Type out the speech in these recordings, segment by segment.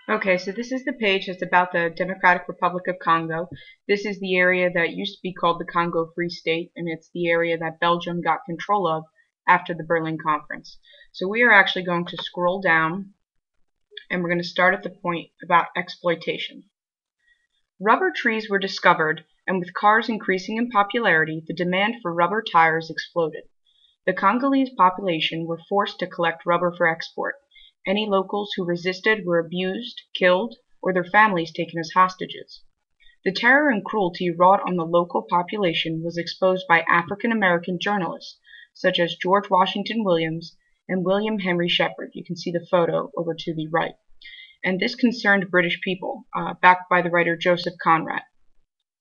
Okay, so this is the page that's about the Democratic Republic of Congo. This is the area that used to be called the Congo Free State, and it's the area that Belgium got control of after the Berlin Conference. So we are actually going to scroll down, and we're going to start at the point about exploitation. Rubber trees were discovered, and with cars increasing in popularity, the demand for rubber tires exploded. The Congolese population were forced to collect rubber for export. Any locals who resisted were abused, killed, or their families taken as hostages. The terror and cruelty wrought on the local population was exposed by African American journalists such as George Washington Williams and William Henry Shepherd. You can see the photo over to the right. And this concerned British people, backed by the writer Joseph Conrad.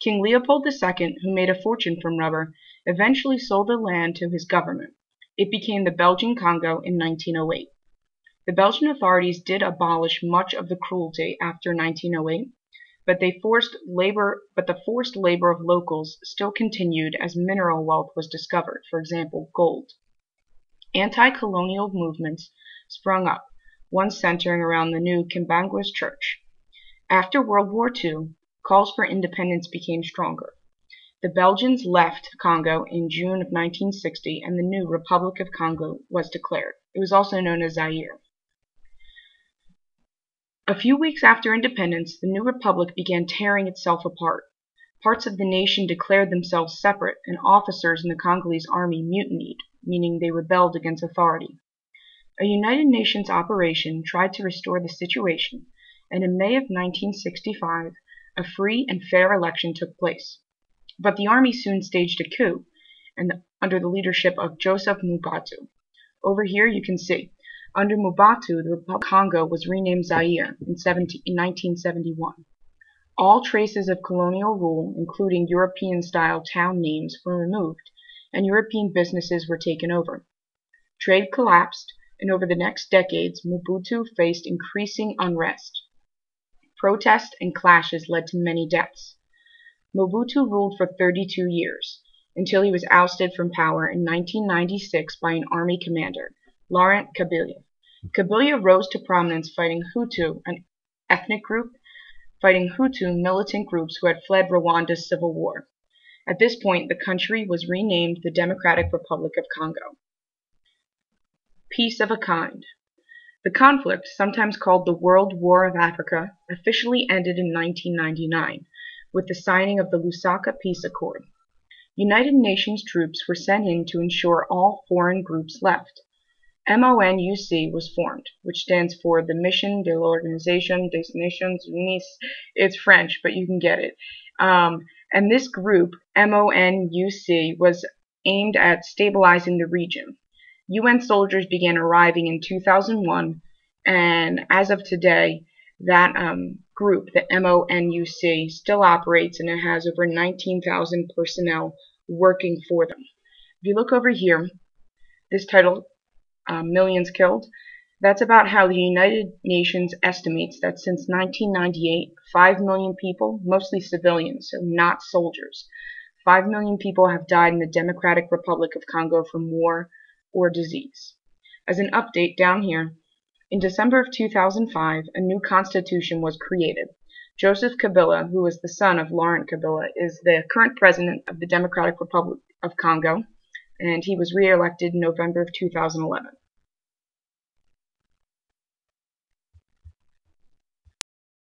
King Leopold II, who made a fortune from rubber, eventually sold the land to his government. It became the Belgian Congo in 1908. The Belgian authorities did abolish much of the cruelty after 1908, but the forced labor of locals still continued as mineral wealth was discovered, for example, gold. Anti-colonial movements sprung up, one centering around the new Kimbanguist Church. After World War II, calls for independence became stronger. The Belgians left Congo in June of 1960, and the new Republic of Congo was declared. It was also known as Zaire. A few weeks after independence, the new republic began tearing itself apart. Parts of the nation declared themselves separate, and officers in the Congolese army mutinied, meaning they rebelled against authority. A United Nations operation tried to restore the situation, and in May of 1965, a free and fair election took place. But the army soon staged a coup, under the leadership of Joseph Mobutu. Over here you can see, under Mobutu, the Republic of Congo was renamed Zaire in 1971. All traces of colonial rule, including European-style town names, were removed, and European businesses were taken over. Trade collapsed, and over the next decades, Mobutu faced increasing unrest. Protests and clashes led to many deaths. Mobutu ruled for 32 years, until he was ousted from power in 1996 by an army commander, Laurent Kabila. Kabila rose to prominence fighting Hutu, an ethnic group, fighting Hutu militant groups who had fled Rwanda's civil war. At this point, the country was renamed the Democratic Republic of Congo. Peace of a kind. The conflict, sometimes called the World War of Africa, officially ended in 1999 with the signing of the Lusaka Peace Accord. United Nations troops were sent in to ensure all foreign groups left. MONUC was formed, which stands for the Mission de l'Organisation des Nations Unies. It's French, but you can get it. And this group, MONUC, was aimed at stabilizing the region. UN soldiers began arriving in 2001, and as of today, that group, the MONUC, still operates, and it has over 19,000 personnel working for them. If you look over here, this title, Millions Killed, that's about how the United Nations estimates that since 1998, 5 million people, mostly civilians, so not soldiers, 5 million people have died in the Democratic Republic of Congo from war or disease. As an update down here, in December of 2005, a new constitution was created. Joseph Kabila, who was the son of Laurent Kabila, is the current president of the Democratic Republic of Congo, and he was re-elected in November of 2011.